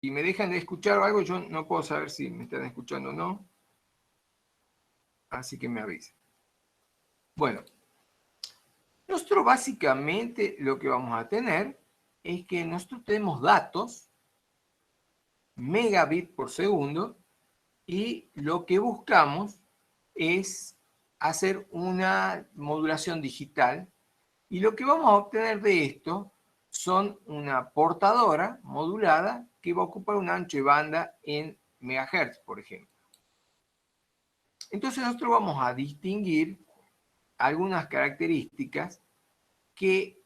Si me dejan de escuchar o algo, yo no puedo saber si me están escuchando o no. Así que me avisen. Bueno, nosotros básicamente lo que vamos a tener es que nosotros tenemos datos, megabit por segundo, y lo que buscamos es hacer una modulación digital, y lo que vamos a obtener de esto son una portadora modulada que va a ocupar un ancho de banda en megahertz, por ejemplo. Entonces nosotros vamos a distinguir algunas características que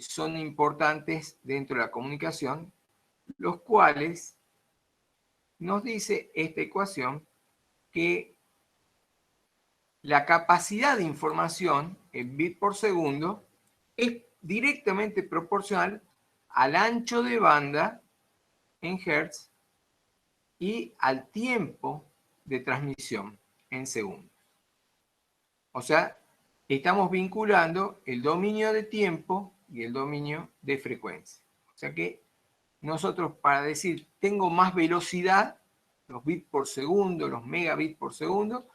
son importantes dentro de la comunicación, los cuales nos dice esta ecuación que la capacidad de información en bit por segundo es directamente proporcional al ancho de banda en hertz y al tiempo de transmisión en segundos. O sea, estamos vinculando el dominio de tiempo y el dominio de frecuencia. O sea que nosotros, para decir tengo más velocidad, los bits por segundo, los megabits por segundo,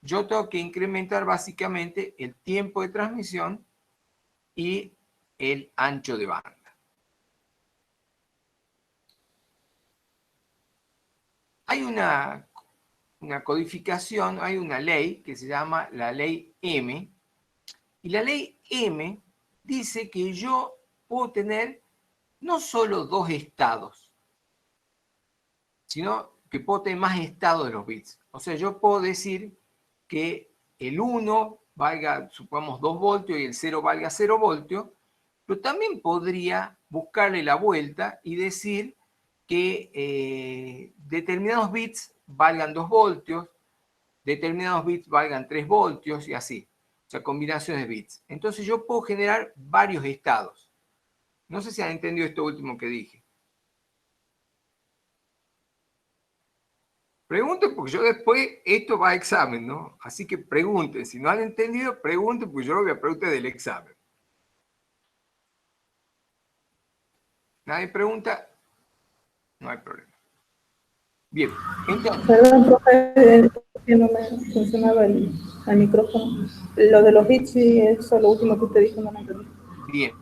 yo tengo que incrementar básicamente el tiempo de transmisión y el ancho de banda. Hay una codificación, hay una ley que se llama la ley M, y la ley M dice que yo puedo tener no solo dos estados, sino que puedo tener más estados de los bits. O sea, yo puedo decir que el 1 valga, supongamos, 2 voltios y el 0 valga 0 voltios, pero también podría buscarle la vuelta y decir que determinados bits valgan 2 voltios, determinados bits valgan 3 voltios y así. O sea, combinaciones de bits. Entonces yo puedo generar varios estados. No sé si han entendido esto último que dije. Pregunten porque yo después, esto va a examen, ¿no? Así que pregunten. Si no han entendido, pregunten porque yo lo voy a preguntar del examen. ¿Nadie pregunta? No hay problema. Bien, entonces... Perdón, profe, que no me funcionaba el micrófono. Lo de los bits y eso, lo último que usted dijo, no me entendí. Bien.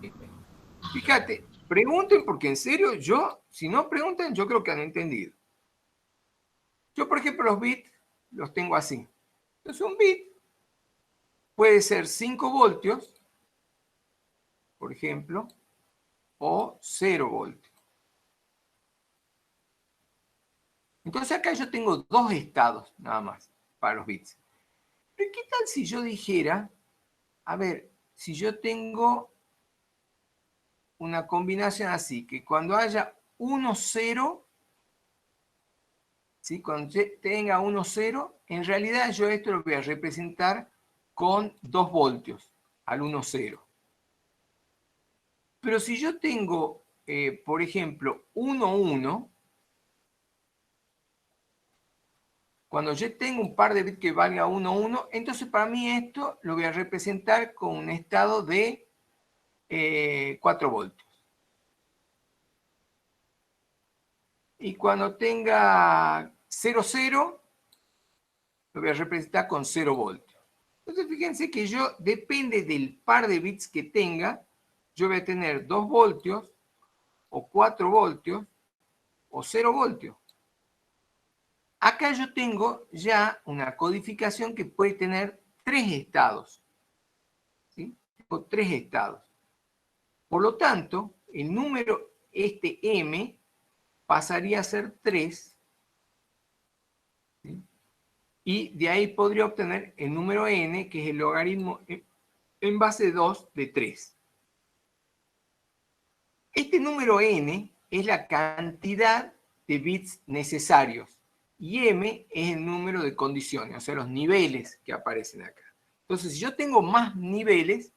Fíjate, pregunten porque en serio, yo, si no preguntan, yo creo que han entendido. Yo, por ejemplo, los bits los tengo así. Entonces, un bit puede ser 5 voltios, por ejemplo, o 0 voltios. Entonces, acá yo tengo dos estados nada más para los bits. Pero, ¿qué tal si yo dijera, a ver, si yo tengo una combinación así, que cuando haya 1, 0, ¿sí? Cuando tenga 1, 0, en realidad yo esto lo voy a representar con 2 voltios al 1, 0. Pero si yo tengo, por ejemplo, 1, 1, cuando yo tengo un par de bits que valga 1, 1, entonces para mí esto lo voy a representar con un estado de 4 voltios. Y cuando tenga 0, 0, lo voy a representar con 0 voltios. Entonces fíjense que yo, depende del par de bits que tenga, yo voy a tener 2 voltios, o 4 voltios, o 0 voltios. Acá yo tengo ya una codificación que puede tener 3 estados. ¿Sí? Tengo 3 estados. Por lo tanto, el número este m pasaría a ser 3. ¿Sí? Y de ahí podría obtener el número n, que es el logaritmo en base 2 de 3. Este número n es la cantidad de bits necesarios y m es el número de condiciones, o sea, los niveles que aparecen acá. Entonces, si yo tengo más niveles,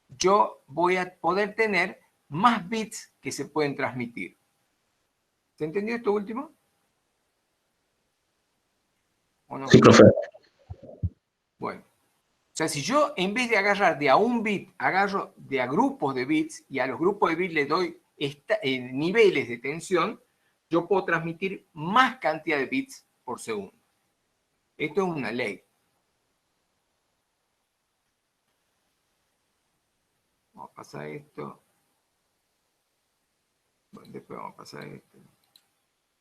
yo voy a poder tener más bits que se pueden transmitir. ¿Se entendió esto último? ¿O no? Sí, profe. Bueno. O sea, si yo en vez de agarrar de a un bit, agarro de a grupos de bits y a los grupos de bits le doy niveles de tensión, yo puedo transmitir más cantidad de bits por segundo. Esto es una ley. Vamos a pasar esto. Bueno, después vamos a pasar esto.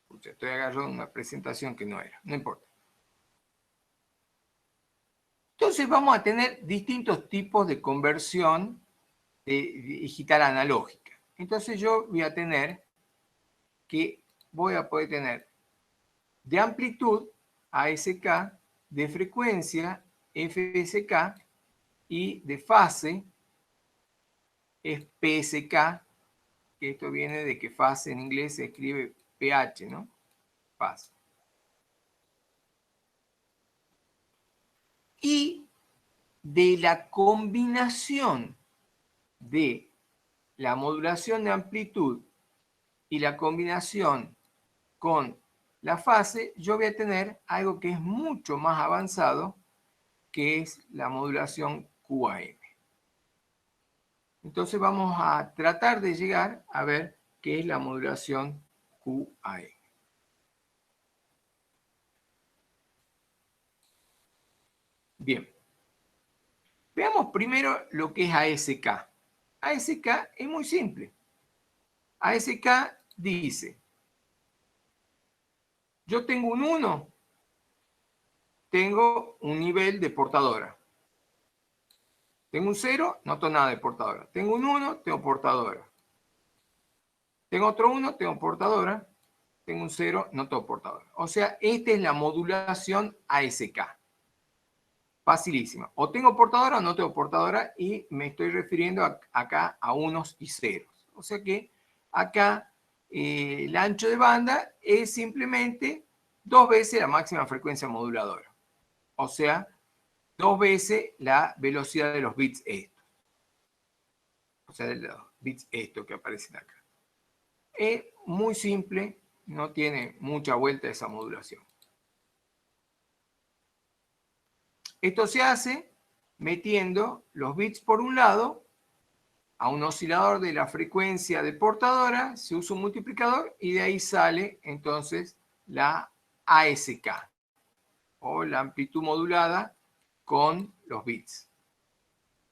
Pucha, estoy agarrando una presentación que no era. No importa. Entonces vamos a tener distintos tipos de conversión digital analógica. Entonces yo voy a tener que voy a poder tener de amplitud ASK, de frecuencia FSK y de fase es PSK, que esto viene de que fase en inglés se escribe pH, ¿no? Fase. Y de la combinación de la modulación de amplitud y la combinación con la fase, yo voy a tener algo que es mucho más avanzado, que es la modulación QAM. Entonces vamos a tratar de llegar a ver qué es la modulación QAM. Bien. Veamos primero lo que es ASK. ASK es muy simple. ASK dice, yo tengo un 1, tengo un nivel de portadora. Tengo un 0, no tengo nada de portadora. Tengo un 1, tengo portadora. Tengo otro 1, tengo portadora. Tengo un 0, no tengo portadora. O sea, esta es la modulación ASK. Facilísima. O tengo portadora o no tengo portadora y me estoy refiriendo acá a unos y ceros. O sea que acá el ancho de banda es simplemente 2 veces la máxima frecuencia moduladora. O sea, 2 veces la velocidad de los bits estos. O sea, de los bits estos que aparecen acá. Es muy simple, no tiene mucha vuelta esa modulación. Esto se hace metiendo los bits por un lado a un oscilador de la frecuencia de portadora, se usa un multiplicador y de ahí sale entonces la ASK o la amplitud modulada con los bits.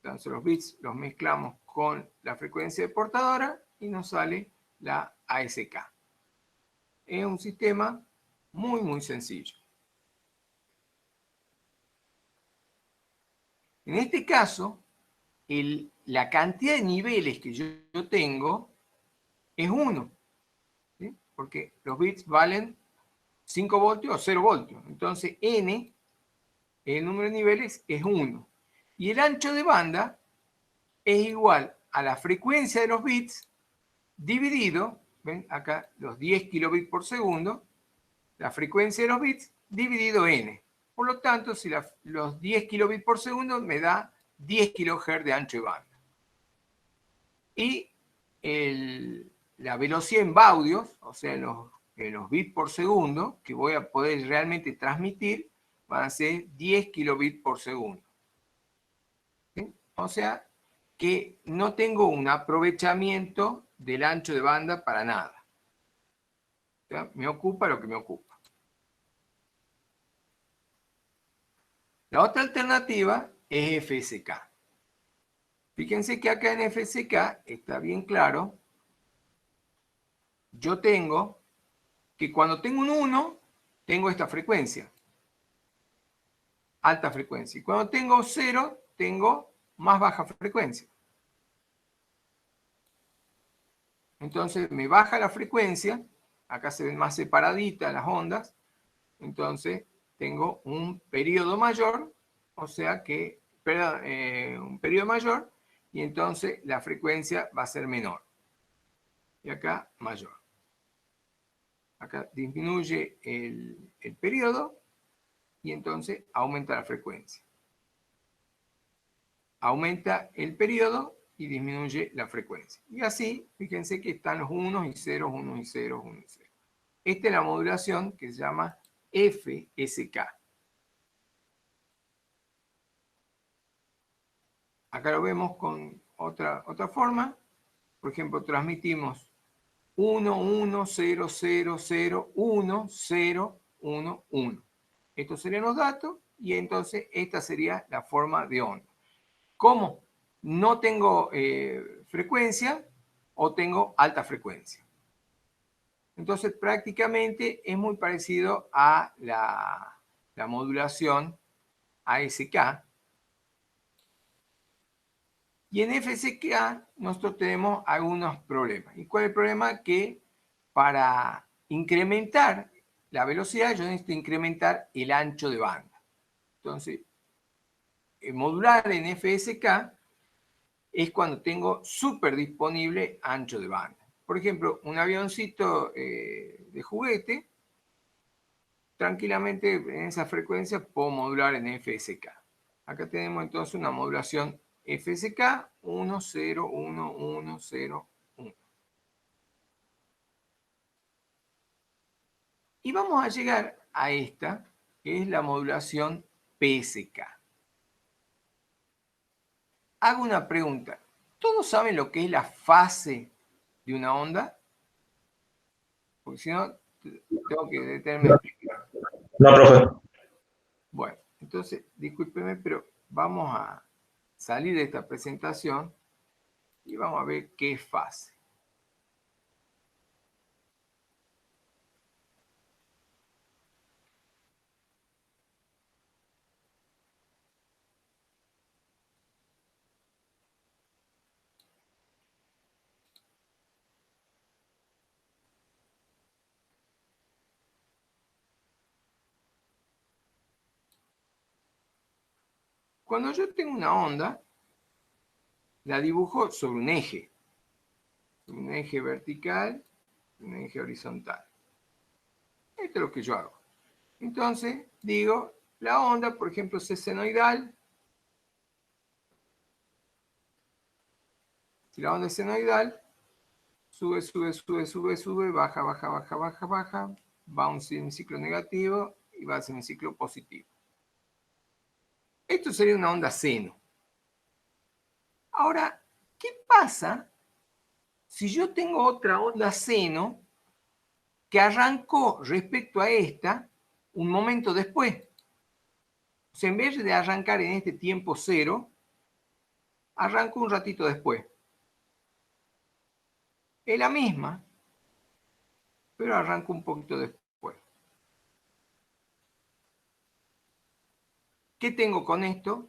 Entonces los bits los mezclamos con la frecuencia de portadora y nos sale la ASK. Es un sistema muy, muy sencillo. En este caso, la cantidad de niveles que yo tengo es 1, ¿sí? Porque los bits valen 5 voltios o 0 voltios. Entonces, n, el número de niveles, es 1. Y el ancho de banda es igual a la frecuencia de los bits dividido, ven acá los 10 kilobits por segundo, la frecuencia de los bits dividido n. Por lo tanto, si los 10 kilobits por segundo me da 10 kHz de ancho de banda. Y la velocidad en baudios, o sea, en los bits por segundo, que voy a poder realmente transmitir, van a ser 10 kilobits por segundo. ¿Sí? O sea, que no tengo un aprovechamiento del ancho de banda para nada. O sea, me ocupa lo que me ocupa. La otra alternativa es FSK. Fíjense que acá en FSK está bien claro. Yo tengo que cuando tengo un 1, tengo esta frecuencia. Alta frecuencia. Y cuando tengo 0, tengo más baja frecuencia. Entonces me baja la frecuencia. Acá se ven más separaditas las ondas. Entonces tengo un periodo mayor. O sea que, perdón, un periodo mayor. Y entonces la frecuencia va a ser menor. Y acá mayor. Acá disminuye el periodo y entonces aumenta la frecuencia. Aumenta el periodo y disminuye la frecuencia. Y así, fíjense que están los unos y ceros, unos y ceros, unos y ceros. Esta es la modulación que se llama FSK. Acá lo vemos con otra forma. Por ejemplo, transmitimos 1, 1, 0, 0, 0, 1, 0, 1, 1. Estos serían los datos y entonces esta sería la forma de onda. ¿Cómo? No tengo frecuencia o tengo alta frecuencia. Entonces prácticamente es muy parecido a la modulación ASK. Y en FSK nosotros tenemos algunos problemas. ¿Y cuál es el problema? Que para incrementar la velocidad yo necesito incrementar el ancho de banda. Entonces, modular en FSK es cuando tengo súper disponible ancho de banda. Por ejemplo, un avioncito de juguete, tranquilamente en esa frecuencia puedo modular en FSK. Acá tenemos entonces una modulación FSK 1, 0, 1, 1, 0, 1. Y vamos a llegar a esta, que es la modulación PSK. Hago una pregunta. ¿Todos saben lo que es la fase de una onda? Porque si no, tengo que detenerme a explicar. No, profe. Bueno, entonces, discúlpeme, pero vamos a salir de esta presentación y vamos a ver qué es fase. Cuando yo tengo una onda, la dibujo sobre un eje vertical, un eje horizontal. Esto es lo que yo hago. Entonces, digo, la onda, por ejemplo, es senoidal. Si la onda es senoidal, sube, sube, sube, sube, sube, baja, baja, baja, baja, baja, va a un semiciclo negativo y va a semiciclo positivo. Esto sería una onda seno. Ahora, ¿qué pasa si yo tengo otra onda seno que arrancó respecto a esta un momento después? O sea, en vez de arrancar en este tiempo cero, arranco un ratito después. Es la misma, pero arranco un poquito después. ¿Qué tengo con esto?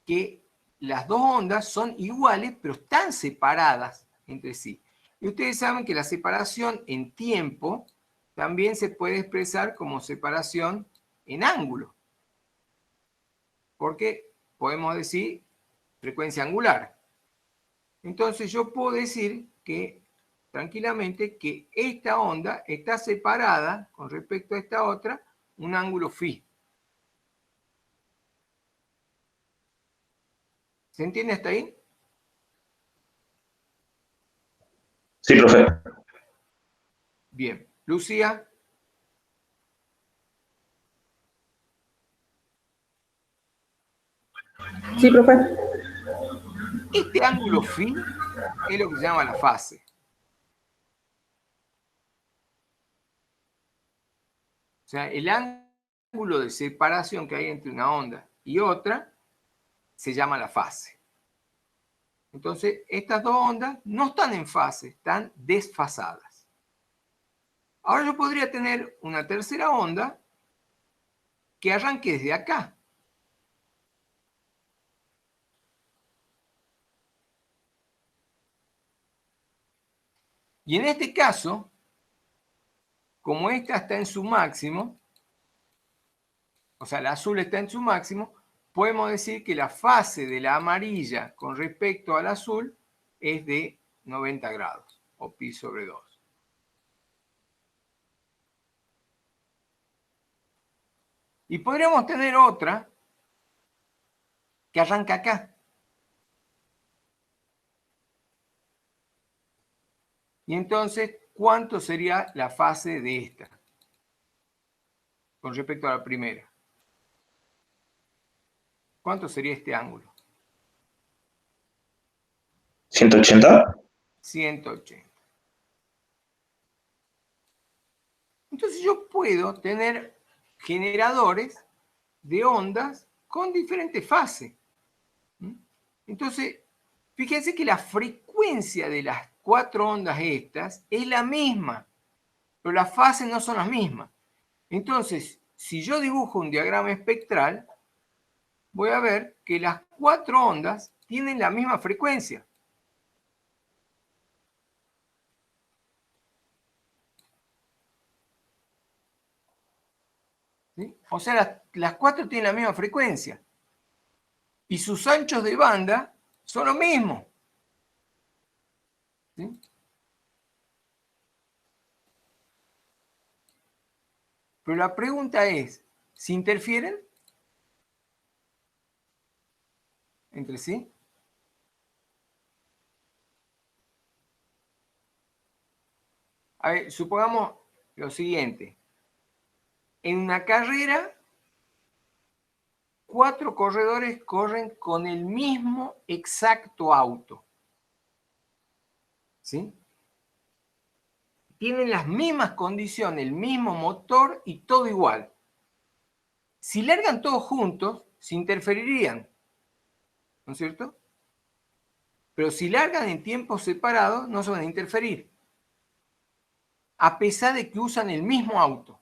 Que las dos ondas son iguales, pero están separadas entre sí. Y ustedes saben que la separación en tiempo también se puede expresar como separación en ángulo. Porque podemos decir frecuencia angular. Entonces yo puedo decir que tranquilamente que esta onda está separada con respecto a esta otra un ángulo phi. ¿Se entiende hasta ahí? Sí, profe. Bien. Lucía. Sí, profe. Este ángulo phi es lo que se llama la fase. O sea, el ángulo de separación que hay entre una onda y otra se llama la fase. Entonces, estas dos ondas no están en fase, están desfasadas. Ahora yo podría tener una tercera onda que arranque desde acá. Y en este caso, como esta está en su máximo, o sea, la azul está en su máximo, podemos decir que la fase de la amarilla con respecto al azul es de 90 grados, o pi sobre 2. Y podríamos tener otra que arranca acá. Y entonces, ¿cuánto sería la fase de esta con respecto a la primera? ¿Cuánto sería este ángulo? 180. 180. Entonces yo puedo tener generadores de ondas con diferentes fases. Entonces, fíjense que la frecuencia de las 4 ondas estas es la misma, pero las fases no son las mismas. Entonces, si yo dibujo un diagrama espectral, voy a ver que las 4 ondas tienen la misma frecuencia. ¿Sí? O sea, las 4 tienen la misma frecuencia. Y sus anchos de banda son los mismos. ¿Sí? Pero la pregunta es, ¿se interfieren entre sí? A ver, supongamos lo siguiente. En una carrera, 4 corredores corren con el mismo exacto auto. ¿Sí? Tienen las mismas condiciones, el mismo motor y todo igual. Si largan todos juntos, se interferirían, ¿no es cierto? Pero si largan en tiempos separados, no se van a interferir, a pesar de que usan el mismo auto.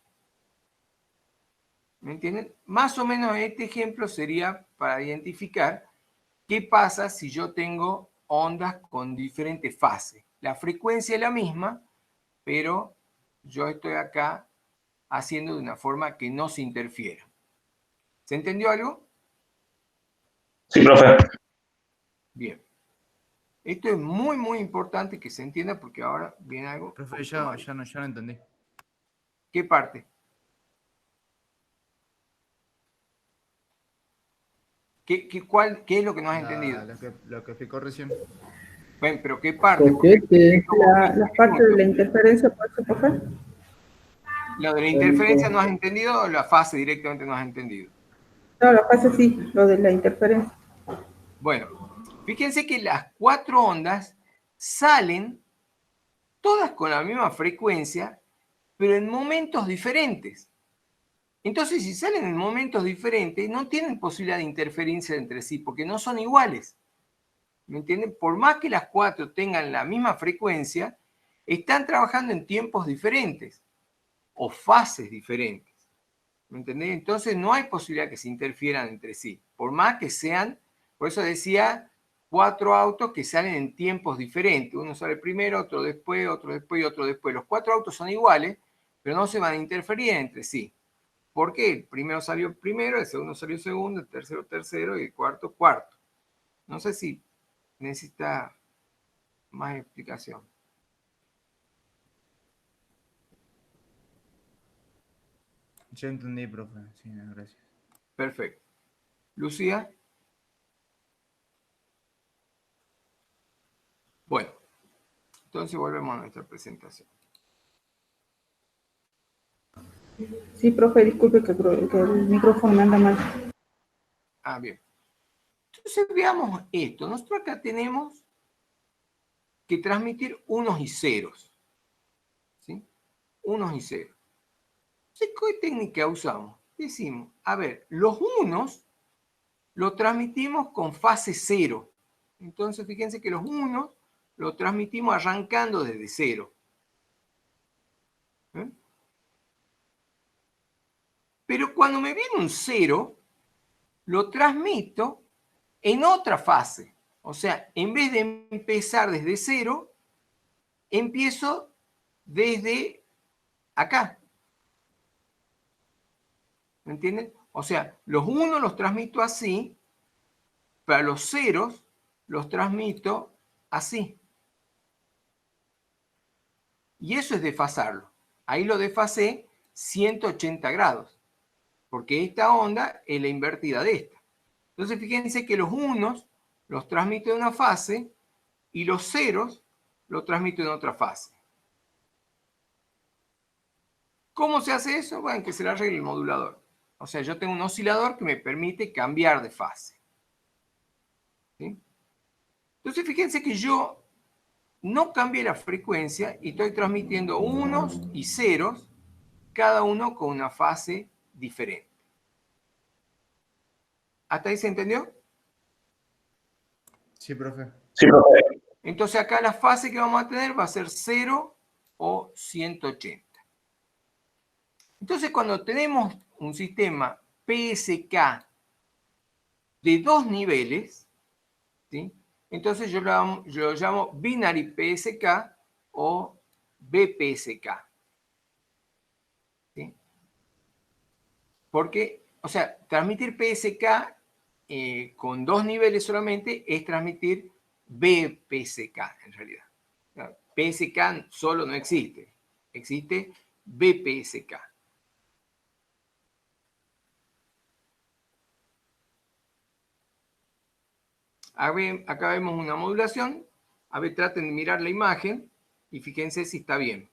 ¿Me entienden? Más o menos este ejemplo sería para identificar qué pasa si yo tengo ondas con diferentes fases. La frecuencia es la misma, pero yo estoy acá haciendo de una forma que no se interfiera. ¿Se entendió algo? Sí, profe. Bien. Esto es muy, muy importante que se entienda porque ahora viene algo. Profe, ya no entendí. ¿Qué parte? ¿Qué es lo que no has entendido? Lo que explicó recién. Bueno, pero ¿qué parte? La parte de la interferencia, ¿puede ser, profe? ¿Lo de la interferencia no has entendido o la fase directamente no has entendido? No, la fase sí, lo de la interferencia. Bueno, fíjense que las 4 ondas salen todas con la misma frecuencia, pero en momentos diferentes. Entonces, si salen en momentos diferentes, no tienen posibilidad de interferencia entre sí, porque no son iguales. ¿Me entienden? Por más que las 4 tengan la misma frecuencia, están trabajando en tiempos diferentes o fases diferentes. ¿Me entendés? Entonces no hay posibilidad que se interfieran entre sí. Por más que sean, por eso decía, 4 autos que salen en tiempos diferentes. Uno sale primero, otro después y otro después. Los 4 autos son iguales, pero no se van a interferir entre sí. ¿Por qué? El primero salió primero, el segundo salió segundo, el tercero tercero y el cuarto cuarto. No sé si necesita más explicación. Ya entendí, profe. Sí, gracias. Perfecto. Lucía. Bueno, entonces volvemos a nuestra presentación. Sí, profe, disculpe que el micrófono me anda mal. Ah, bien. Entonces veamos esto. Nosotros acá tenemos que transmitir unos y ceros. ¿Sí? Unos y ceros. Entonces, ¿qué técnica usamos? Decimos, a ver, los unos los transmitimos con fase cero. Entonces, fíjense que los unos los transmitimos arrancando desde cero. ¿Eh? Pero cuando me viene un cero, lo transmito en otra fase. O sea, en vez de empezar desde cero, empiezo desde acá. ¿Me entienden? O sea, los unos los transmito así, pero los ceros los transmito así. Y eso es desfasarlo. Ahí lo desfasé 180 grados, porque esta onda es la invertida de esta. Entonces, fíjense que los unos los transmito en una fase y los ceros los transmito en otra fase. ¿Cómo se hace eso? Bueno, que se le arregle el modulador. O sea, yo tengo un oscilador que me permite cambiar de fase. ¿Sí? Entonces, fíjense que yo no cambié la frecuencia y estoy transmitiendo unos y ceros cada uno con una fase diferente. ¿Hasta ahí se entendió? Sí, profe. Sí, profe. Entonces acá la fase que vamos a tener va a ser 0 o 180. Entonces cuando tenemos un sistema PSK de 2 niveles, ¿sí? Entonces yo lo llamo Binary PSK o BPSK. ¿Sí? Porque, o sea, transmitir PSK con 2 niveles solamente es transmitir BPSK en realidad. PSK solo no existe, existe BPSK. Acá vemos una modulación. A ver, traten de mirar la imagen y fíjense si está bien.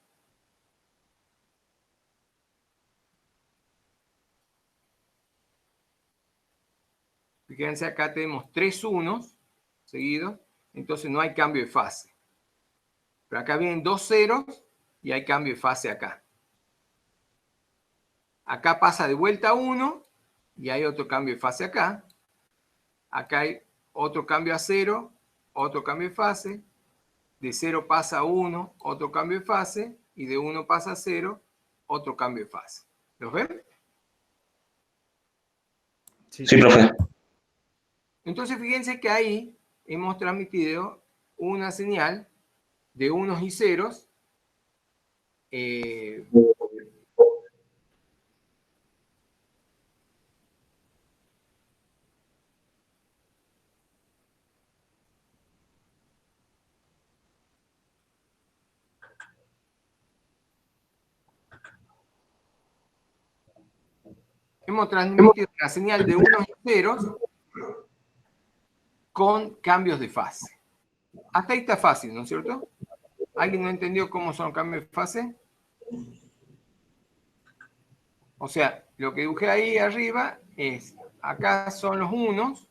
Fíjense, acá tenemos 3 unos seguidos, entonces no hay cambio de fase. Pero acá vienen 2 ceros y hay cambio de fase acá. Acá pasa de vuelta a 1 y hay otro cambio de fase acá. Acá hay otro cambio a 0, otro cambio de fase. De 0 pasa a 1, otro cambio de fase. Y de 1 pasa a 0, otro cambio de fase. ¿Los ven? Sí, profe. Entonces fíjense que ahí hemos transmitido una señal de unos y ceros hemos transmitido una señal de unos y ceros con cambios de fase. Hasta ahí está fácil, ¿no es cierto? ¿Alguien no entendió cómo son cambios de fase? O sea, lo que dibujé ahí arriba es, acá son los unos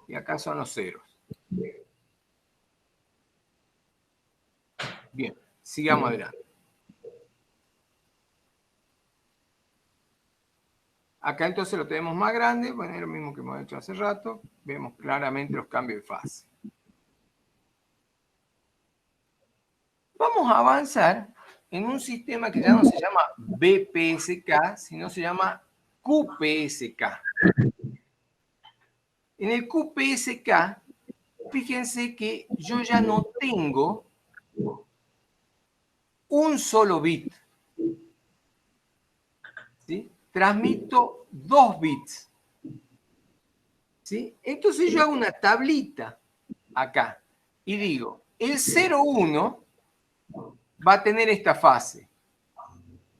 y acá son los ceros. Bien, sigamos adelante. Acá entonces lo tenemos más grande, bueno, es lo mismo que hemos hecho hace rato. Vemos claramente los cambios de fase. Vamos a avanzar en un sistema que ya no se llama BPSK, sino se llama QPSK. En el QPSK, fíjense que yo ya no tengo un solo bit. ¿Sí? Transmito 2 bits. ¿Sí? Entonces yo hago una tablita acá y digo, el 0,1 va a tener esta fase.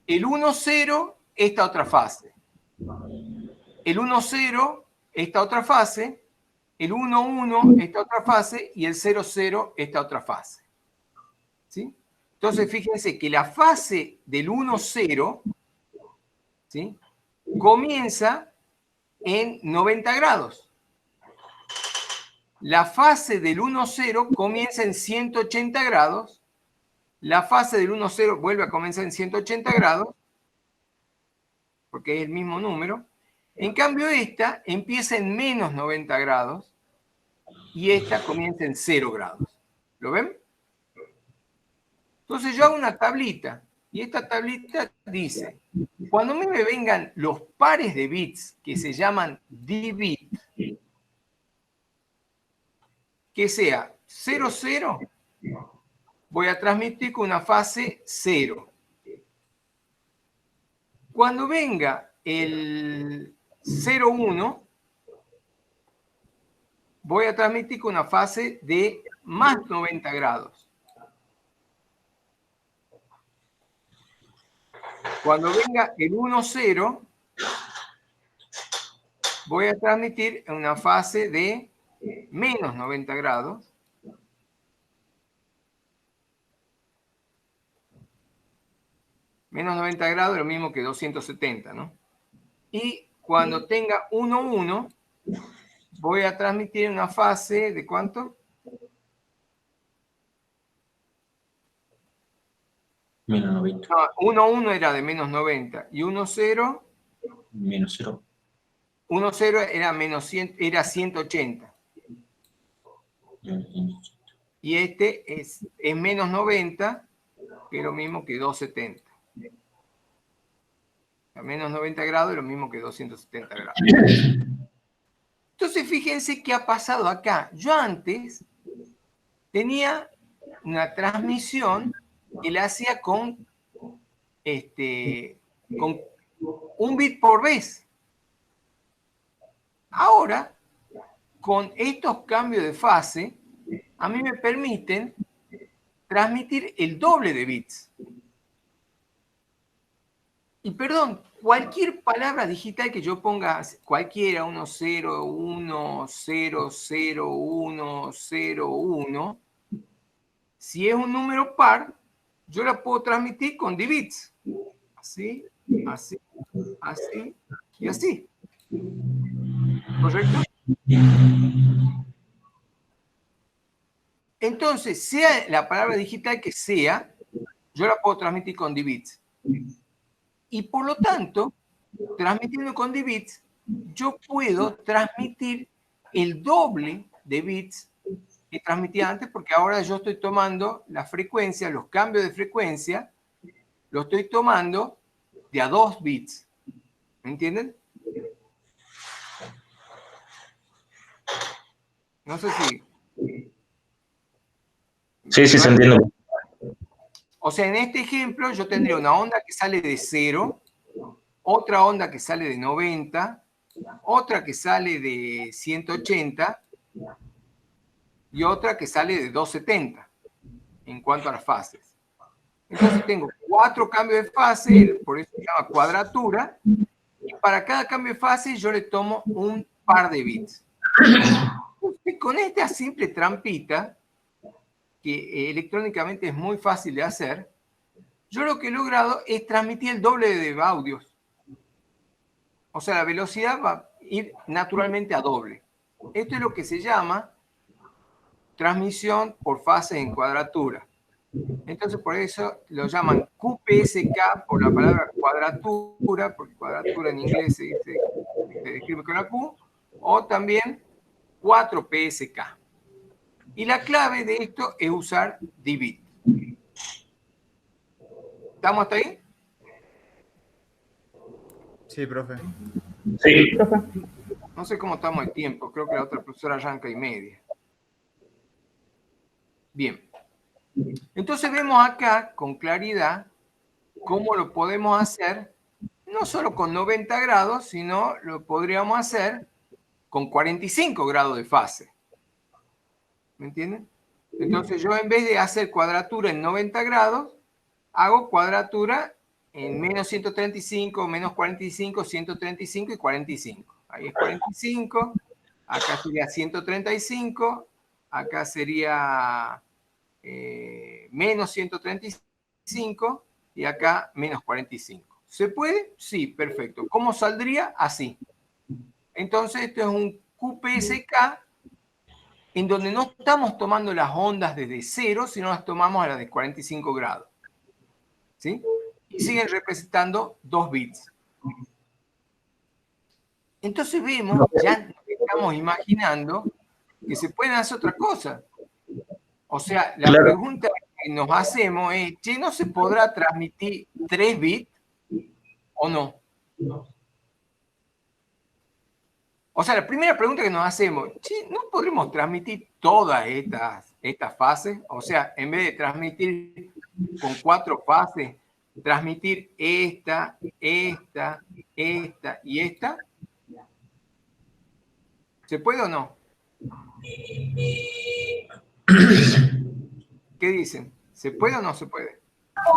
El 1,0, esta otra fase. El 1,0, esta otra fase. El 1,1, esta otra fase. Y el 0,0, esta otra fase. ¿Sí? Entonces, fíjense que la fase del 1,0, ¿sí?, comienza en 90 grados. La fase del 1,0 comienza en 180 grados. La fase del 1,0 vuelve a comenzar en 180 grados, porque es el mismo número. En cambio, esta empieza en menos 90 grados y esta comienza en 0 grados. ¿Lo ven? Entonces yo hago una tablita y esta tablita dice, cuando a mí me vengan los pares de bits que se llaman D-bit, que sea 0, 0, voy a transmitir con una fase 0. Cuando venga el 0, 1, voy a transmitir con una fase de más 90 grados. Cuando venga el 1, 0, voy a transmitir en una fase de menos 90 grados. Menos 90 grados es lo mismo que 270, ¿no? Y cuando tenga 1, 1, voy a transmitir en una fase de ¿cuánto? Menos 90. No, 1, 1 era de menos 90 y 1, 0, Menos 0. 1, 0 era, menos 100, era 180. Y este es menos 90, que es lo mismo que 270. A menos 90 grados es lo mismo que 270 grados. Entonces, fíjense qué ha pasado acá. Yo antes tenía una transmisión que la hacía con 1 bit por vez. Ahora, con estos cambios de fase, a mí me permiten transmitir el doble de bits. Y perdón, cualquier palabra digital que yo ponga, cualquiera, 1, 0, 1, 0, 0, 1, 0, 1, si es un número par, yo la puedo transmitir con D-bits. Así, así, así y así. ¿Correcto? Entonces, sea la palabra digital que sea, yo la puedo transmitir con D-bits. Y por lo tanto, transmitiendo con D-bits, yo puedo transmitir el doble de bits que transmitía antes, porque ahora yo estoy tomando la frecuencia, los cambios de frecuencia, lo estoy tomando de a 2 bits. ¿Me entienden? No sé si... Sí, sí, se entiende. O sea, en este ejemplo yo tendría una onda que sale de 0, otra onda que sale de 90, otra que sale de 180 y otra que sale de 270 en cuanto a las fases. Entonces tengo 4 cambios de fase, por eso se llama cuadratura, y para cada cambio de fase yo le tomo un par de bits. Entonces, con esta simple trampita, que electrónicamente es muy fácil de hacer, yo lo que he logrado es transmitir el doble de audios. O sea, la velocidad va a ir naturalmente a doble. Esto es lo que se llama transmisión por fases en cuadratura. Entonces, por eso lo llaman QPSK por la palabra cuadratura, porque cuadratura en inglés se describe con la Q, o también 4PSK. Y la clave de esto es usar D-bit. ¿Estamos hasta ahí? Sí, profe. Sí. Profe. No sé cómo estamos de tiempo, creo que la otra profesora arranca y media. Bien. Entonces vemos acá con claridad cómo lo podemos hacer, no solo con 90 grados, sino lo podríamos hacer con 45 grados de fase. ¿Me entienden? Entonces yo en vez de hacer cuadratura en 90 grados, hago cuadratura en menos 135, menos 45, 135 y 45. Ahí es 45, acá sería 135, acá sería menos 135 y acá menos 45. ¿Se puede? Sí, perfecto. ¿Cómo saldría? Así. Entonces esto es un QPSK en donde no estamos tomando las ondas desde 0, sino las tomamos a las de 45 grados. ¿Sí? Y siguen representando 2 bits. Entonces vemos, ya nos estamos imaginando que se pueden hacer otra cosa. O sea, la Claro. pregunta que nos hacemos es, che, ¿no se podrá transmitir 3 bits o no? O sea, la primera pregunta que nos hacemos, che, ¿no podremos transmitir todas estas fases? O sea, en vez de transmitir con 4 fases, transmitir esta y esta. ¿Se puede o no? ¿Qué dicen? ¿Se puede o no se puede?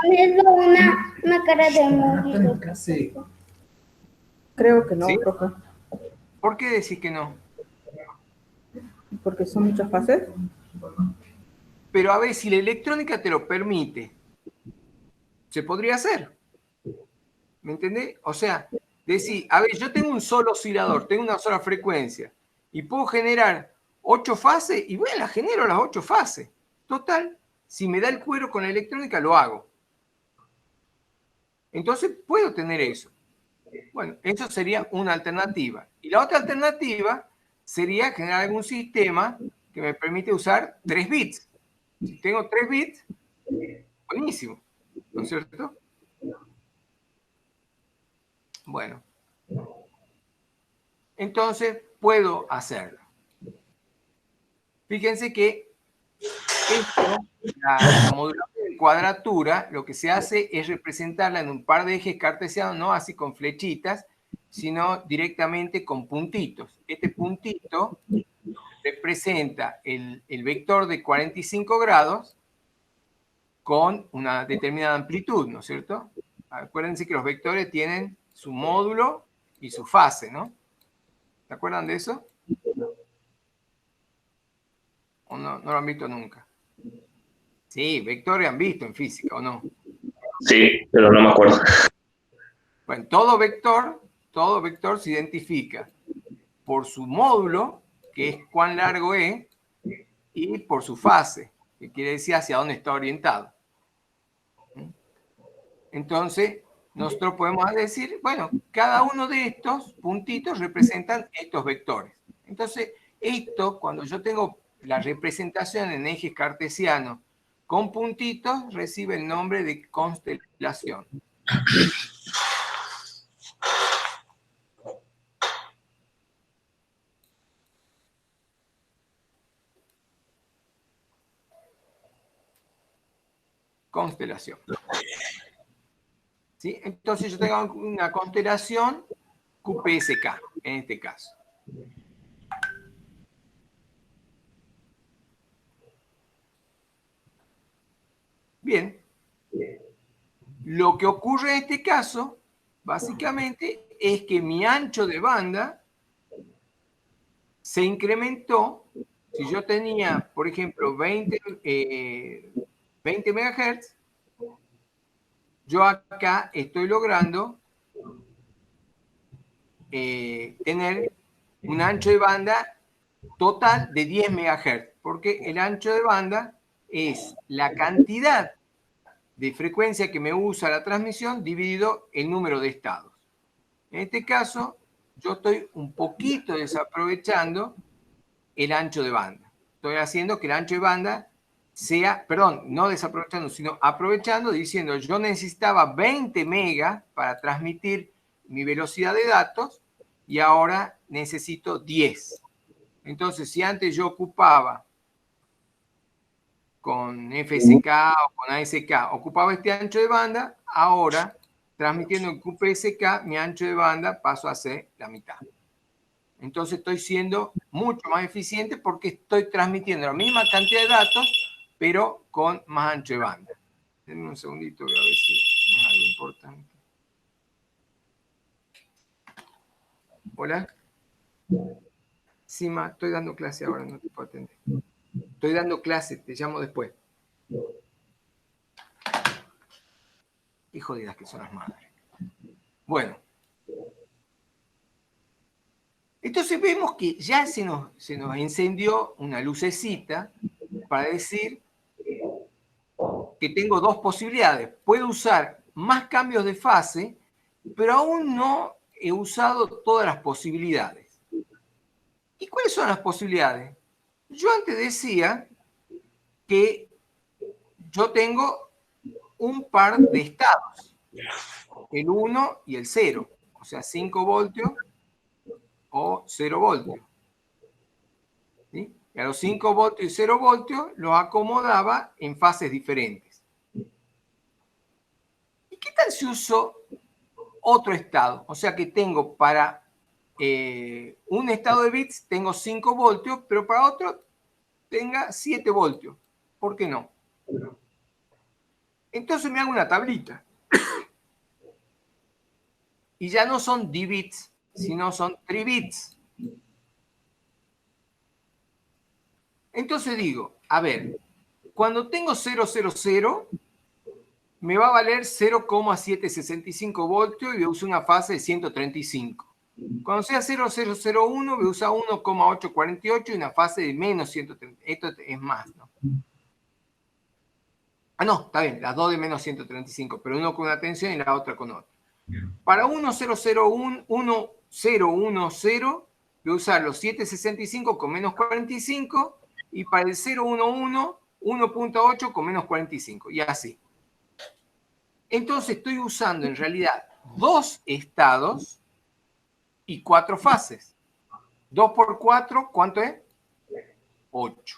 Poniendo una cara de emoji. Creo que no, ¿Sí? profe. ¿Por qué decís que no? Porque son muchas fases. Pero a ver, si la electrónica te lo permite, se podría hacer. ¿Me entendés? O sea, decir, a ver, yo tengo un solo oscilador, tengo una sola frecuencia, y puedo generar 8 fases, y bueno, las genero las 8 fases. Total, si me da el cuero con la electrónica, lo hago. Entonces puedo tener eso. Bueno, eso sería una alternativa. Y la otra alternativa sería generar algún sistema que me permite usar 3 bits. Si tengo 3 bits, buenísimo, ¿no es cierto? Bueno, entonces puedo hacerlo. Fíjense que esto, la modulación de cuadratura, lo que se hace es representarla en un par de ejes cartesianos, no así con flechitas, sino directamente con puntitos. Este puntito representa el vector de 45 grados con una determinada amplitud, ¿no es cierto? Acuérdense que los vectores tienen su módulo y su fase, ¿no? ¿Se acuerdan de eso? ¿O no lo han visto nunca? Sí, vectores han visto en física, ¿o no? Sí, pero no me acuerdo. Bueno, todo vector se identifica por su módulo, que es cuán largo es, y por su fase, que quiere decir hacia dónde está orientado. Entonces, nosotros podemos decir, bueno, cada uno de estos puntitos representan estos vectores. Entonces, esto, cuando yo tengo la representación en ejes cartesianos con puntitos, recibe el nombre de constelación. Constelación. ¿Sí? Entonces yo tengo una constelación QPSK, en este caso. Bien. Lo que ocurre en este caso, básicamente, es que mi ancho de banda se incrementó. Si yo tenía, por ejemplo, 20 MHz, yo acá estoy logrando tener un ancho de banda total de 10 MHz, porque el ancho de banda es la cantidad de frecuencia que me usa la transmisión dividido el número de estados. En este caso, yo estoy un poquito desaprovechando el ancho de banda. Estoy haciendo que el ancho de banda sea, perdón, no desaprovechando, sino aprovechando, diciendo yo necesitaba 20 megas para transmitir mi velocidad de datos y ahora necesito 10. Entonces, si antes yo ocupaba con FSK o con ASK, ocupaba este ancho de banda, ahora, transmitiendo en QPSK, mi ancho de banda pasó a ser la mitad. Entonces estoy siendo mucho más eficiente porque estoy transmitiendo la misma cantidad de datos, pero con más ancho de banda. Denme un segundito, voy a ver si es algo importante. Hola. Sima, estoy dando clase ahora, no te puedo atender. Estoy dando clase, te llamo después. Qué jodidas que son las madres. Bueno. Entonces vemos que ya se nos encendió una lucecita para decir que tengo dos posibilidades. Puedo usar más cambios de fase, pero aún no he usado todas las posibilidades. ¿Y cuáles son las posibilidades? Yo antes decía que yo tengo un par de estados, el 1 y el 0, o sea, 5 voltios o 0 voltios. ¿Sí? Y a los 5 voltios y 0 voltios los acomodaba en fases diferentes. ¿Y qué tal si uso otro estado? O sea que tengo para un estado de bits tengo 5 voltios, pero para otro tenga 7 voltios. ¿Por qué no? Entonces me hago una tablita. Y ya no son D-bits, sino son tribits. Entonces digo, a ver, cuando tengo 000, me va a valer 0,765 voltios y voy a usar una fase de 135. Cuando sea 0001, voy a usar 1,848 y una fase de menos 130. Esto es más, ¿no? Ah, no, está bien, las dos de menos 135, pero uno con una tensión y la otra con otra. Para 1001, 1010, voy a usar los 765 con menos 45 y para el 011, 1.8 con menos 45 y así. Entonces estoy usando en realidad 2 estados y 4 fases. 2 por 4, ¿cuánto es? 8.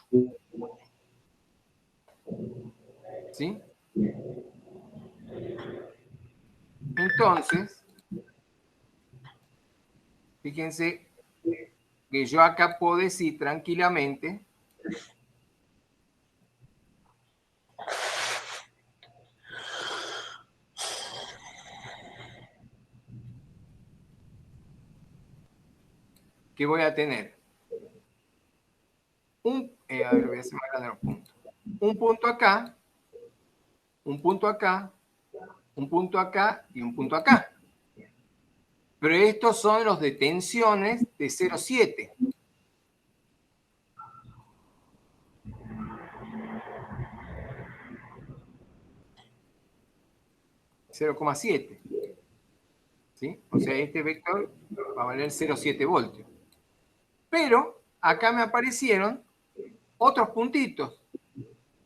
¿Sí? Entonces, fíjense que yo acá puedo decir tranquilamente que voy a tener a ver, voy a hacer más grande los puntos. Un punto acá, un punto acá, un punto acá y un punto acá. Pero estos son los de tensiones de 0,7. (0,7). ¿Sí? O sea, este vector va a valer 0,7 voltios. Pero acá me aparecieron otros puntitos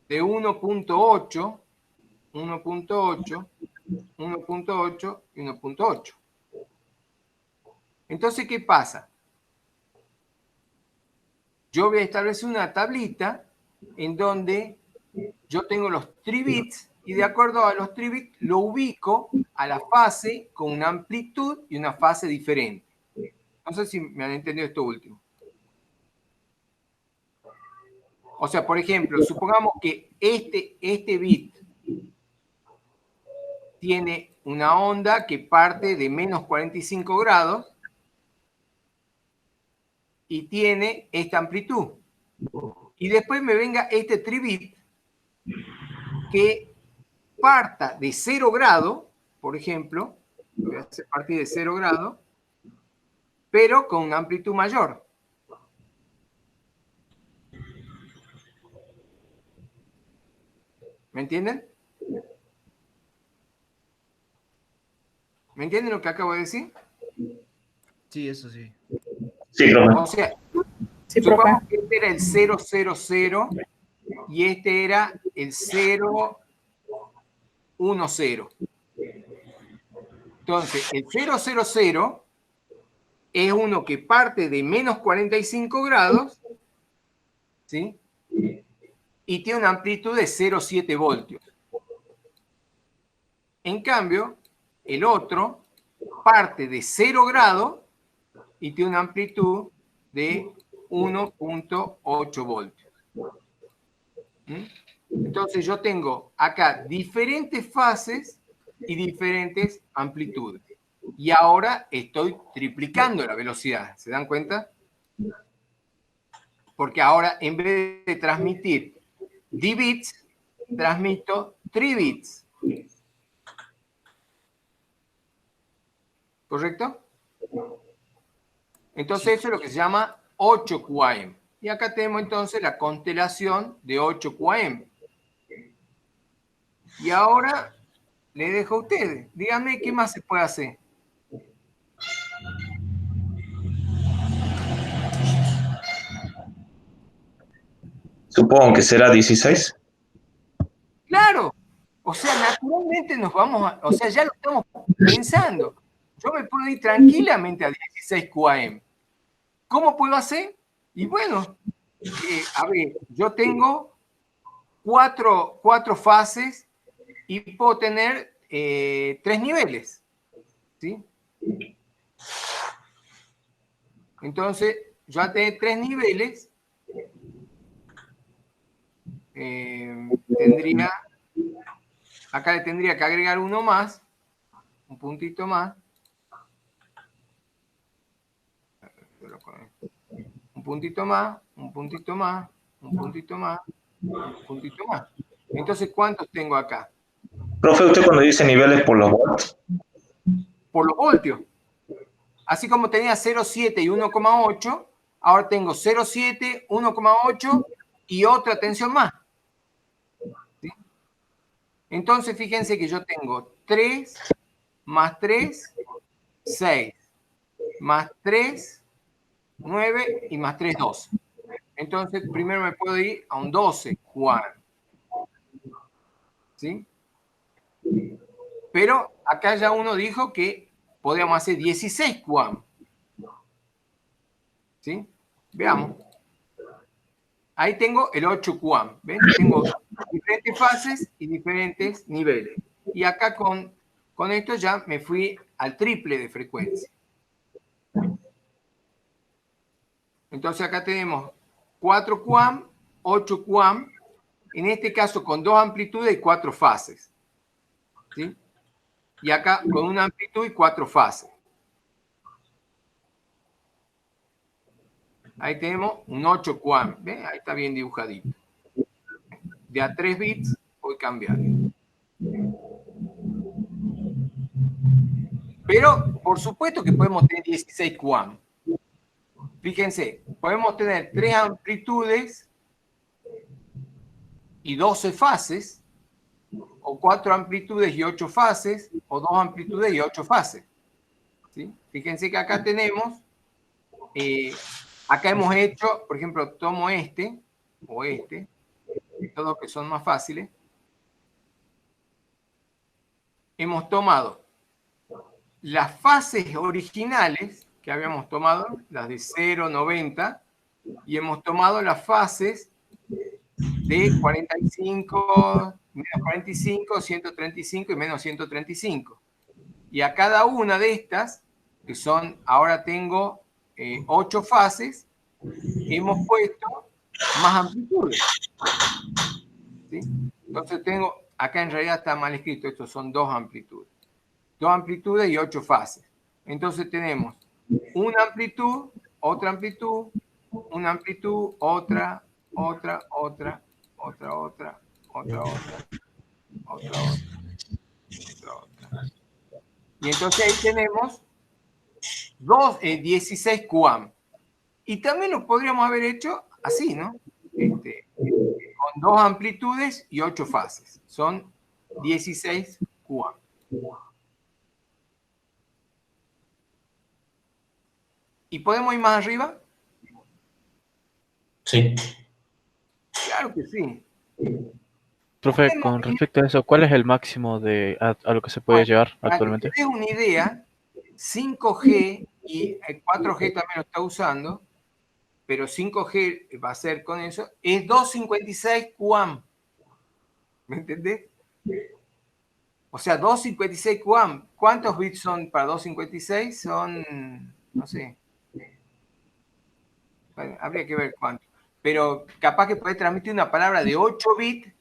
de 1.8, 1.8, 1.8 y 1.8. Entonces, ¿qué pasa? Yo voy a establecer una tablita en donde yo tengo los tribits y de acuerdo a los tribits lo ubico a la fase con una amplitud y una fase diferente. No sé si me han entendido esto último. O sea, por ejemplo, supongamos que este bit tiene una onda que parte de menos 45 grados y tiene esta amplitud. Y después me venga este tribit que parta de 0 grados, por ejemplo, lo voy a hacer partir de 0 grados, pero con una amplitud mayor. ¿Me entienden? ¿Me entienden lo que acabo de decir? Sí, eso sí. Sí, profe. O sea, Sí, profe. supongamos que este era el 000 y este era el 010. Entonces, el 000 es uno que parte de menos 45 grados, ¿sí? Y tiene una amplitud de 0,7 voltios. En cambio, el otro parte de 0 grados y tiene una amplitud de 1.8 voltios. ¿Mm? Entonces yo tengo acá diferentes fases y diferentes amplitudes. Y ahora estoy triplicando la velocidad. ¿Se dan cuenta? Porque ahora en vez de transmitir d bits, transmito 3 bits. ¿Correcto? Entonces eso es lo que se llama 8 QAM. Y acá tenemos entonces la constelación de 8 QAM. Y ahora le dejo a ustedes. Díganme qué más se puede hacer. Supongo que será 16. Claro. O sea, naturalmente nos vamos a... O sea, ya lo estamos pensando. Yo me puedo ir tranquilamente a 16 QAM. ¿Cómo puedo hacer? Y bueno, a ver, yo tengo cuatro fases y puedo tener 3 niveles. ¿Sí? Entonces, yo al tener 3 niveles, acá le tendría que agregar uno más, un puntito más. Un puntito más, un puntito más, un puntito más, un puntito más. Entonces, ¿cuántos tengo acá? Profe, usted cuando dice niveles por los volts. Por los voltios. Así como tenía 0,7 y 1,8, ahora tengo 0,7, 1,8 y otra tensión más. ¿Sí? Entonces, fíjense que yo tengo 3 más 3, 6, más 3, 9 y más 3, 12. Entonces, primero me puedo ir a un 12 QAM. ¿Sí? Pero acá ya uno dijo que podríamos hacer 16 QAM. ¿Sí? Veamos. Ahí tengo el 8 QAM. ¿Ven? Tengo diferentes fases y diferentes niveles. Y acá con esto ya me fui al triple de frecuencia. Entonces acá tenemos 4 QAM, 8 QAM, en este caso con 2 amplitudes y 4 fases. ¿Sí? Y acá con una amplitud y 4 fases. Ahí tenemos un 8 QAM. ¿Ven? Ahí está bien dibujadito. De a 3 bits voy cambiando. Pero, por supuesto que podemos tener 16 QAM. Fíjense, podemos tener 3 amplitudes y 12 fases, o 4 amplitudes y 8 fases, o 2 amplitudes y 8 fases. ¿Sí? Fíjense que acá tenemos, acá hemos hecho, por ejemplo, tomo este, o este, todos que son más fáciles. Hemos tomado las fases originales que habíamos tomado, las de 0, 90, y hemos tomado las fases de 45, menos 45, 135 y menos 135. Y a cada una de estas, que son, ahora tengo 8 fases, hemos puesto más amplitudes. ¿Sí? Entonces tengo, acá en realidad está mal escrito, estos son 2 amplitudes. 2 amplitudes y 8 fases. Entonces tenemos una amplitud, otra amplitud, una amplitud, otra, otra, otra, otra, otra, otra, otra, otra, otra, otra. Y entonces ahí tenemos 16 QAM. Y también lo podríamos haber hecho así, ¿no? Con 2 amplitudes y 8 fases. Son 16 QAM. ¿Y podemos ir más arriba? Sí. Claro que sí. Profe, con respecto a eso, ¿cuál es el máximo a lo que se puede llegar Para que actualmente? te des una idea, 5G y 4G también lo está usando, pero 5G va a ser con eso, es 256 QAM. ¿Me entendés? O sea, 256 QAM. ¿Cuántos bits son para 256? Son, no sé. Bueno, habría que ver cuánto. Pero capaz que puede transmitir una palabra de 8 bits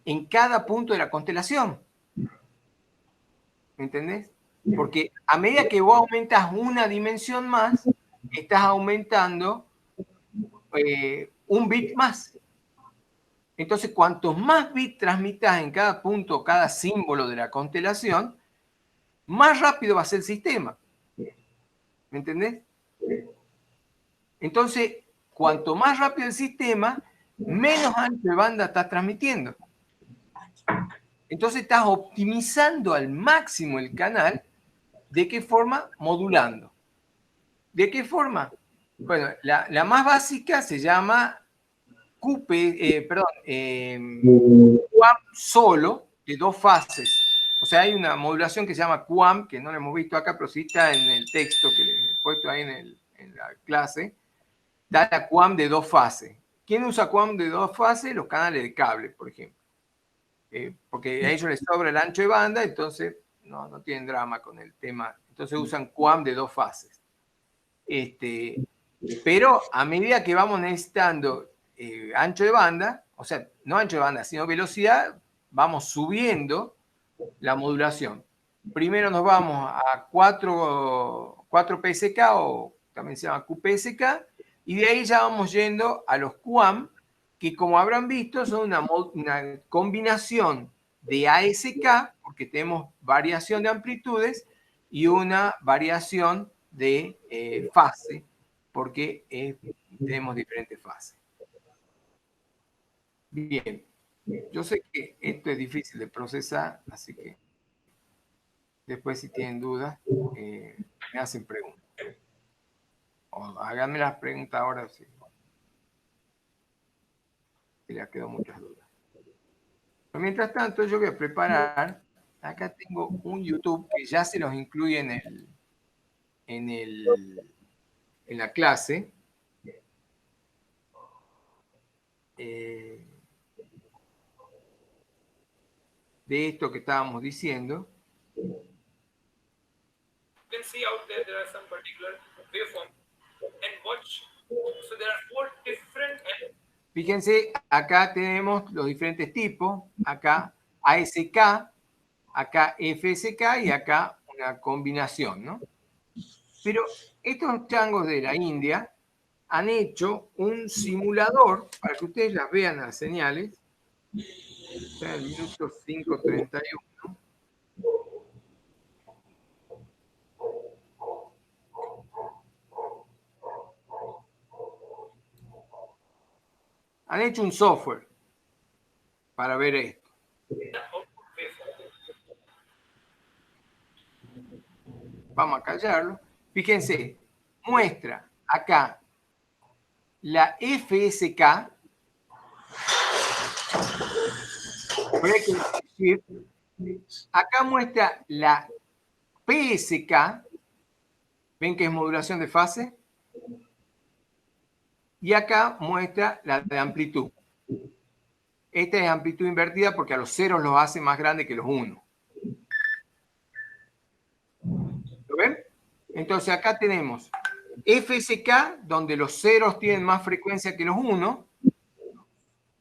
en cada punto de la constelación. ¿Me entendés? Porque a medida que vos aumentas una dimensión más, estás aumentando un bit más. Entonces, cuantos más bits transmitas en cada punto, cada símbolo de la constelación, más rápido va a ser el sistema. ¿Me entendés? Entonces, cuanto más rápido el sistema, menos ancho de banda estás transmitiendo. Entonces, estás optimizando al máximo el canal. ¿De qué forma? Modulando. ¿De qué forma? Bueno, la más básica se llama QAM solo, de 2 fases. O sea, hay una modulación que se llama QAM, que no la hemos visto acá, pero sí está en el texto que le he puesto ahí en la clase. Da la QAM de 2 fases. ¿Quién usa QAM de 2 fases? Los canales de cable, por ejemplo. Porque a ellos les sobra el ancho de banda, entonces no tienen drama con el tema. Entonces usan QAM de 2 fases. Pero a medida que vamos necesitando ancho de banda, o sea, no ancho de banda, sino velocidad, vamos subiendo la modulación. Primero nos vamos a 4 PSK, o también se llama QPSK, y de ahí ya vamos yendo a los QAM, que como habrán visto son una combinación de ASK, porque tenemos variación de amplitudes, y una variación de fase, porque tenemos diferentes fases. Bien. Yo sé que esto es difícil de procesar, así que después si tienen dudas, me hacen preguntas. O háganme las preguntas ahora si les quedó muchas dudas. Pero mientras tanto, yo voy a preparar. Acá tengo un YouTube que ya se los incluye en la clase. De esto que estábamos diciendo. Fíjense, acá tenemos los diferentes tipos. Acá ASK, acá FSK y acá una combinación, ¿no? Pero estos changos de la India han hecho un simulador para que ustedes las vean las señales. Está en el minuto 5:31. Han hecho un software para ver esto. Vamos a callarlo. Fíjense, muestra acá la FSK. Acá muestra la PSK. ¿Ven que es modulación de fase? Y acá muestra la de amplitud. Esta es amplitud invertida porque a los ceros los hace más grandes que los unos. ¿Lo ven? Entonces acá tenemos FSK, donde los ceros tienen más frecuencia que los unos.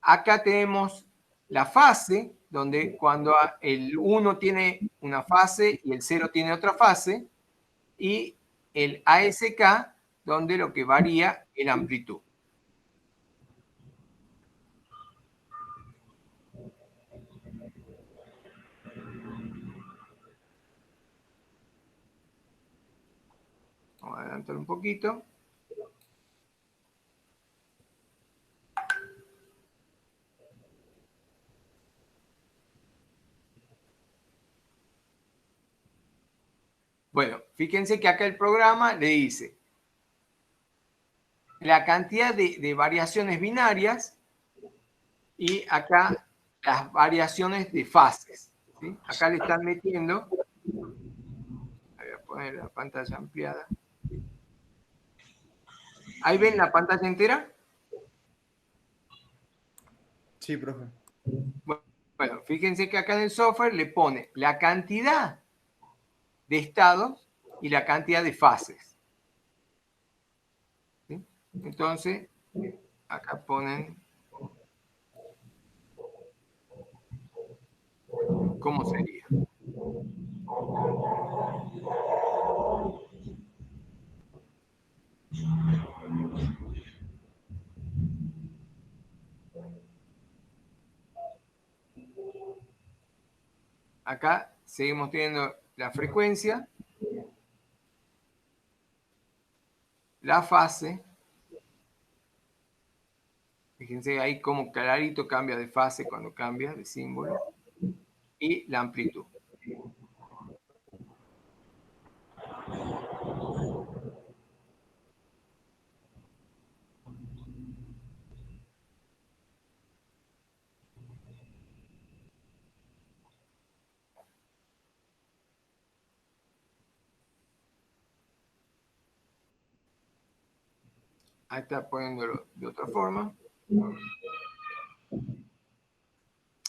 Acá tenemos la fase, donde cuando el 1 tiene una fase y el 0 tiene otra fase. Y el ASK, donde lo que varía es la amplitud. Vamos a adelantar un poquito. Bueno, fíjense que acá el programa le dice la cantidad de variaciones binarias y acá las variaciones de fases, ¿sí? Acá le están metiendo, voy a poner la pantalla ampliada. ¿Ahí ven la pantalla entera? Sí, profe. Bueno, fíjense que acá en el software le pone la cantidad de estados y la cantidad de fases. ¿Sí? Entonces, acá ponen cómo sería. Acá seguimos teniendo la frecuencia, la fase. Fíjense ahí cómo clarito cambia de fase cuando cambia de símbolo. Y la amplitud. Ahí está poniéndolo de otra forma.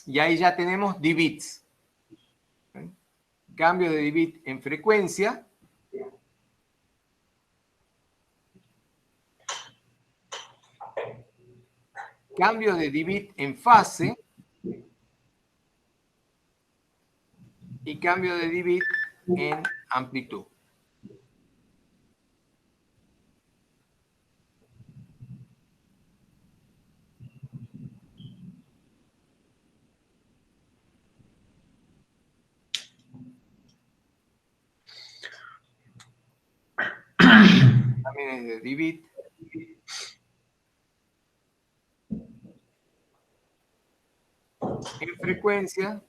Y ahí ya tenemos dBits. ¿Sí? Cambio de dBit en frecuencia. Cambio de dBit en fase. Y cambio de dBit en amplitud. También es de dBit. en frecuencia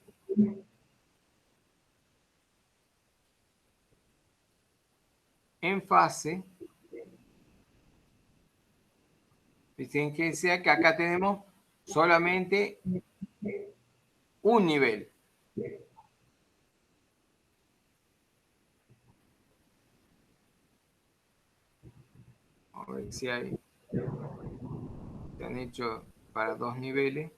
en fase. Fíjense que acá tenemos solamente un nivel. A ver si hay. Se han hecho para 2 niveles.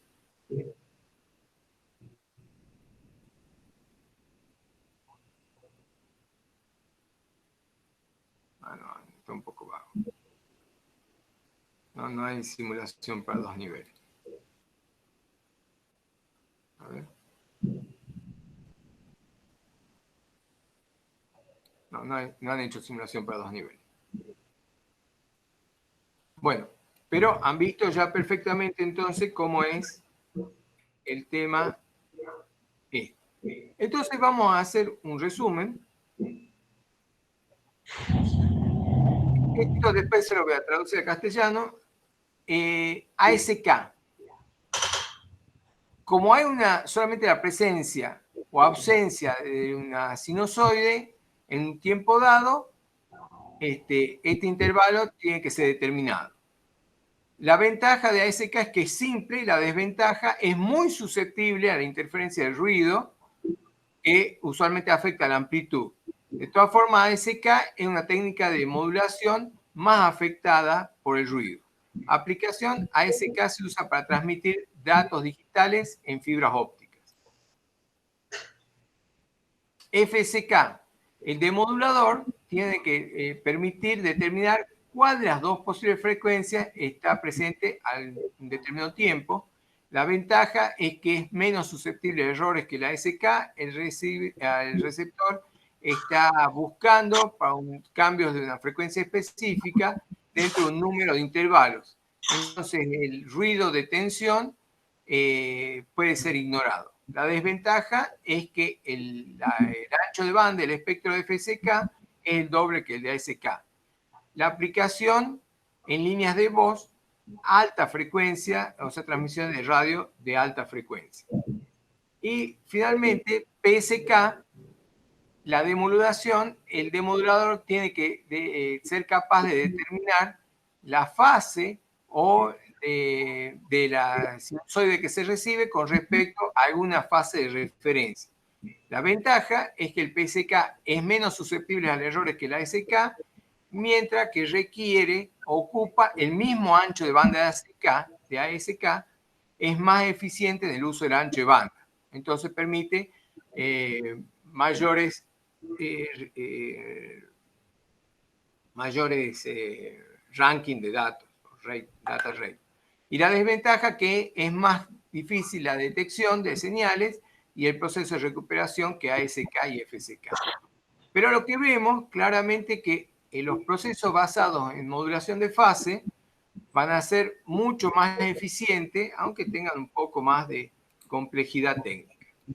Ah, no, está un poco bajo. No, no hay simulación para 2 niveles. A ver. No, no han hecho simulación para 2 niveles. Bueno, pero han visto ya perfectamente entonces cómo es el tema este. Entonces vamos a hacer un resumen. Esto después se lo voy a traducir a castellano. ASK. Como hay solamente la presencia o ausencia de una sinusoide en un tiempo dado, este intervalo tiene que ser determinado. La ventaja de ASK es que es simple y la desventaja es muy susceptible a la interferencia del ruido, que usualmente afecta la amplitud. De todas formas, ASK es una técnica de modulación más afectada por el ruido. Aplicación: ASK se usa para transmitir datos digitales en fibras ópticas. FSK, el demodulador, tiene que permitir determinar cuál de las dos posibles frecuencias está presente al determinado tiempo. La ventaja es que es menos susceptible a errores que la ASK. El receptor está buscando para cambios de una frecuencia específica dentro de un número de intervalos. Entonces, el ruido de tensión puede ser ignorado. La desventaja es que el ancho de banda del espectro de FSK es el doble que el de ASK. La aplicación en líneas de voz, alta frecuencia, o sea, transmisión de radio de alta frecuencia. Y finalmente, PSK, la demodulación, el demodulador tiene que ser capaz de determinar la fase o de la sinusoide que se recibe con respecto a alguna fase de referencia. La ventaja es que el PSK es menos susceptible a los errores que la ASK, mientras que ocupa el mismo ancho de banda de ASK, es más eficiente en el uso del ancho de banda. Entonces permite mayores ranking de datos, data rate. Y la desventaja que es más difícil la detección de señales y el proceso de recuperación que ASK y FSK. Pero lo que vemos claramente que los procesos basados en modulación de fase van a ser mucho más eficientes, aunque tengan un poco más de complejidad técnica.